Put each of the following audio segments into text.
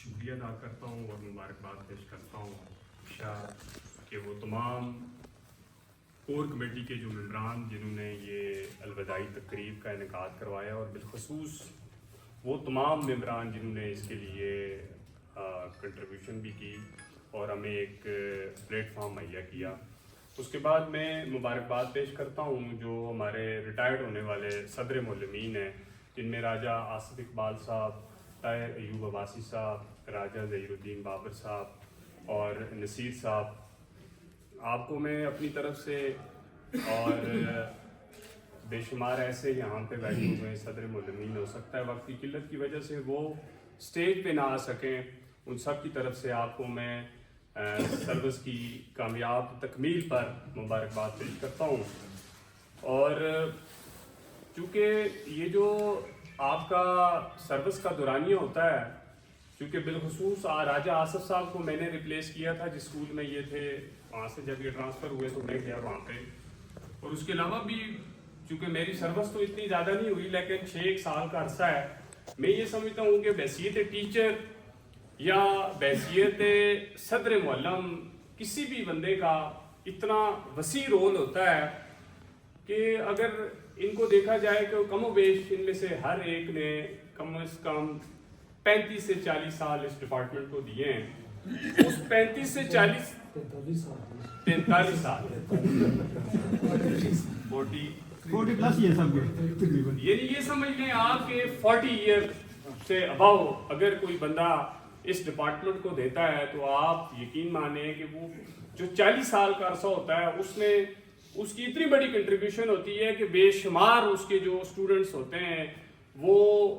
شکریہ ادا کرتا ہوں اور مبارکباد پیش کرتا ہوں کہ وہ تمام کور کمیٹی کے جو ممبران جنہوں نے یہ الوداعی تقریب کا انعقاد کروایا، اور بالخصوص وہ تمام ممبران جنہوں نے اس کے لیے کنٹریبیوشن بھی کی اور ہمیں ایک پلیٹ فارم مہیا کیا۔ اس کے بعد میں مبارکباد پیش کرتا ہوں جو ہمارے ریٹائرڈ ہونے والے صدر معلمین ہیں، جن میں راجہ آصف اقبال صاحب، طاہر ایوب عباسی صاحب، راجہ ظہیر الدین بابر صاحب اور نصیر صاحب۔ آپ کو میں اپنی طرف سے اور بے شمار ایسے یہاں پہ بیٹھے ہوئے صدر معلمین، ہو سکتا ہے وقت کی قلت کی وجہ سے وہ اسٹیج پہ نہ آ سکیں، ان سب کی طرف سے آپ کو میں سروس کی کامیاب تکمیل پر مبارکباد پیش کرتا ہوں۔ اور چونکہ یہ جو آپ کا سروس کا دورانیہ ہوتا ہے، چونکہ بالخصوص راجہ آصف صاحب کو میں نے ریپلیس کیا تھا جس اسکول میں یہ تھے، وہاں سے جب یہ ٹرانسفر ہوئے تو میں گیا وہاں پہ، اور اس کے علاوہ بھی چونکہ میری سروس تو اتنی زیادہ نہیں ہوئی لیکن 6 سال کا عرصہ ہے، میں یہ سمجھتا ہوں کہ بحیثیت ٹیچر یا بحیثیت صدر معلم کسی بھی بندے کا اتنا وسیع رول ہوتا ہے کہ اگر ان کو دیکھا جائے کہ کم و بیش ان میں سے ہر ایک نے کم از کم 35 سے 40 سال اس ڈپارٹمنٹ کو دیے ہیں۔ اس 35 سے 45 سال یعنی یہ سمجھ لیں آپ کے 40 ایئر سے اباؤ اگر کوئی بندہ اس ڈپارٹمنٹ کو دیتا ہے تو آپ یقین مانیں کہ وہ جو 40 سال کا عرصہ ہوتا ہے اس میں اس کی اتنی بڑی کنٹریبیوشن ہوتی ہے کہ بے شمار اس کے جو اسٹوڈنٹس ہوتے ہیں وہ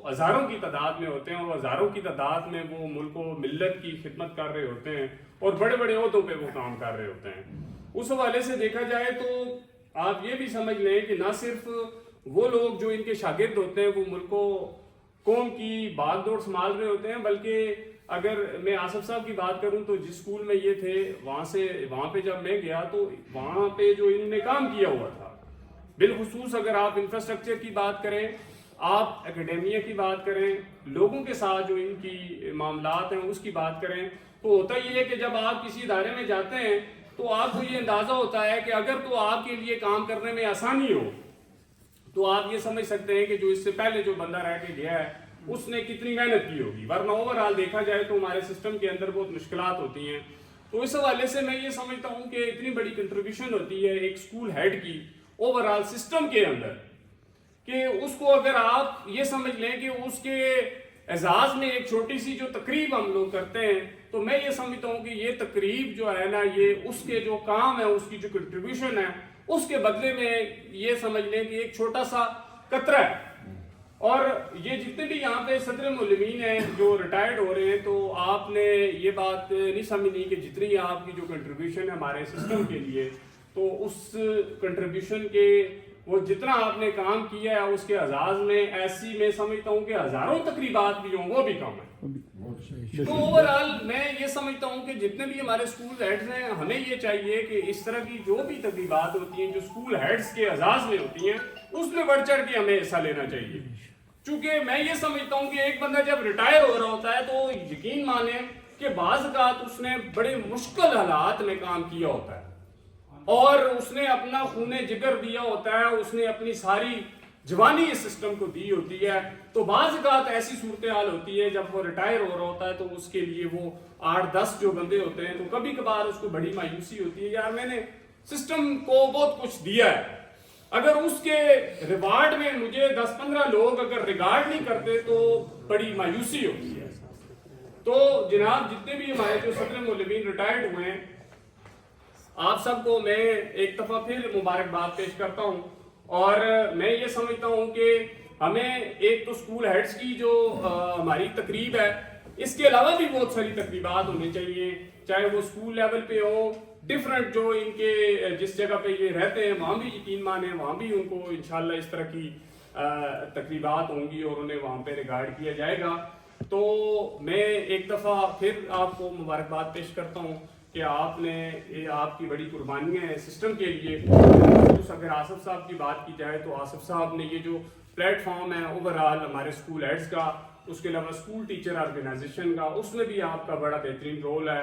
ہزاروں کی تعداد میں ہوتے ہیں، اور ہزاروں کی تعداد میں وہ ملک و ملت کی خدمت کر رہے ہوتے ہیں اور بڑے بڑے عہدوں پہ وہ کام کر رہے ہوتے ہیں۔ اس حوالے سے دیکھا جائے تو آپ یہ بھی سمجھ لیں کہ نہ صرف وہ لوگ جو ان کے شاگرد ہوتے ہیں وہ ملک و قوم کی باغ دوڑ سنبھال رہے ہوتے ہیں، بلکہ اگر میں آصف صاحب کی بات کروں تو جس اسکول میں یہ تھے وہاں پہ جب میں گیا تو وہاں پہ جو انہوں نے کام کیا ہوا تھا، بالخصوص اگر آپ انفراسٹرکچر کی بات کریں، آپ اکیڈیمیا کی بات کریں، لوگوں کے ساتھ جو ان کی معاملات ہیں اس کی بات کریں، تو ہوتا یہ ہے کہ جب آپ کسی ادارے میں جاتے ہیں تو آپ کو یہ اندازہ ہوتا ہے کہ اگر تو آپ کے لیے کام کرنے میں آسانی ہو تو آپ یہ سمجھ سکتے ہیں کہ جو اس سے پہلے جو بندہ رہ کے گیا ہے اس نے کتنی محنت کی ہوگی، ورنہ اوورآل دیکھا جائے تو ہمارے سسٹم کے اندر بہت مشکلات ہوتی ہیں۔ تو اس حوالے سے میں یہ سمجھتا ہوں کہ اتنی بڑی کنٹریبیوشن ہوتی ہے ایک اسکول ہیڈ کی اوورآل سسٹم کے اندر، کہ اس کو اگر آپ یہ سمجھ لیں کہ اس کے اعزاز میں ایک چھوٹی سی جو تقریب ہم لوگ کرتے ہیں، تو میں یہ سمجھتا ہوں کہ یہ تقریب جو ہے نا، یہ اس کے جو کام ہے، اس کی جو کنٹریبیوشن ہے، اس کے بدلے میں یہ سمجھ لیں کہ ایک چھوٹا سا قطرہ ہے۔ اور یہ جتنے بھی یہاں پہ صدر معلمین ہیں جو ریٹائرڈ ہو رہے ہیں، تو آپ نے یہ بات نہیں سمجھنی کہ جتنی آپ کی جو کنٹریبیوشن ہے ہمارے سسٹم کے لیے، تو اس کنٹریبیوشن کے وہ جتنا آپ نے کام کیا ہے اس کے اعزاز میں ایسی میں سمجھتا ہوں کہ ہزاروں تقریبات بھی ہوں وہ بھی کم ہے۔ تو اوورآل میں یہ سمجھتا ہوں کہ جتنے بھی ہمارے اسکول ہیڈز ہیں ہمیں یہ چاہیے کہ اس طرح کی جو بھی تقریبات ہوتی ہیں جو اسکول ہیڈز کے اعزاز میں ہوتی ہیں اس میں بڑھ چڑھ کے ہمیں حصہ لینا چاہیے، چونکہ میں یہ سمجھتا ہوں کہ ایک بندہ جب ریٹائر ہو رہا ہوتا ہے تو یقین مانیں کہ بعض اوقات اس نے بڑے مشکل حالات میں کام کیا ہوتا ہے اور اس نے اپنا خون جگر دیا ہوتا ہے، اس نے اپنی ساری جوانی اس سسٹم کو دی ہوتی ہے، تو بعض اوقات ایسی صورتحال ہوتی ہے جب وہ ریٹائر ہو رہا ہوتا ہے تو اس کے لیے وہ 8-10 جو بندے ہوتے ہیں تو کبھی کبھار اس کو بڑی مایوسی ہوتی ہے، یار میں نے سسٹم کو بہت کچھ دیا ہے، اگر اس کے ریوارڈ میں مجھے 10-15 لوگ اگر ریگارڈ نہیں کرتے تو بڑی مایوسی ہوتی ہے۔ تو جناب جتنے بھی ہمارے جو صدر معلمین ریٹائرڈ ہوئے ہیں، آپ سب کو میں ایک دفعہ پھر مبارکباد پیش کرتا ہوں، اور میں یہ سمجھتا ہوں کہ ہمیں ایک تو اسکول ہیڈز کی جو ہماری تقریب ہے، اس کے علاوہ بھی بہت ساری تقریبات ہونی چاہیے، چاہے وہ اسکول لیول پہ ہو، ڈفرنٹ جو ان کے جس جگہ پہ یہ رہتے ہیں وہاں بھی یقین مانیں وہاں بھی ان کو انشاءاللہ اس طرح کی تقریبات ہوں گی اور انہیں وہاں پہ ریگارڈ کیا جائے گا۔ تو میں ایک دفعہ پھر آپ کو مبارکباد پیش کرتا ہوں کہ آپ نے یہ آپ کی بڑی قربانیاں ہیں سسٹم کے لیے۔ اگر آصف صاحب کی بات کی جائے تو آصف صاحب نے یہ جو پلیٹ فارم ہے اوورآل ہمارے اسکول ہیڈز کا اس کے علاوہ اسکول ٹیچر آرگنائزیشن کا، اس میں بھی آپ کا بڑا بہترین رول ہے.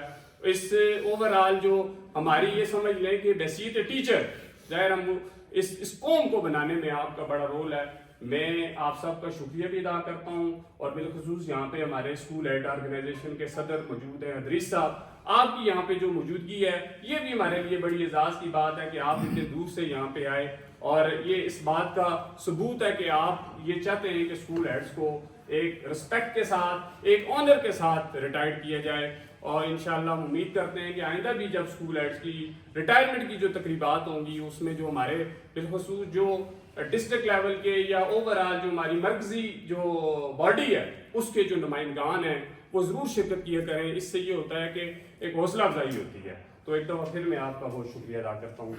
اس اوورآل جو ہماری یہ سمجھ لیں کہ بحیثیت ٹیچر ظاہر ہم اس قوم کو بنانے میں آپ کا بڑا رول ہے. میں آپ سب کا شکریہ بھی ادا کرتا ہوں، اور بالخصوص یہاں پہ ہمارے اسکول ایڈ آرگنائزیشن کے صدر موجود ہیں ادریس صاحب، آپ کی یہاں پہ جو موجودگی ہے یہ بھی ہمارے لیے بڑی اعزاز کی بات ہے کہ آپ اتنے دور سے یہاں پہ آئے، اور یہ اس بات کا ثبوت ہے کہ آپ یہ چاہتے ہیں کہ اسکول ہیڈس کو ایک رسپیکٹ کے ساتھ، ایک آنر کے ساتھ ریٹائر کیا جائے. اور انشاءاللہ ہم امید کرتے ہیں کہ آئندہ بھی جب اسکول ہیڈس کی ریٹائرمنٹ کی جو تقریبات ہوں گی اس میں جو ہمارے بالخصوص جو ڈسٹرکٹ لیول کے یا اوورآل جو ہماری مرکزی جو باڈی ہے اس کے جو نمائندگان ہیں وہ ضرور شرکت کیا کریں. اس سے یہ ہوتا ہے کہ ایک حوصلہ افزائی ہوتی ہے. تو ایک دفعہ پھر میں آپ کا بہت شکریہ ادا کرتا ہوں.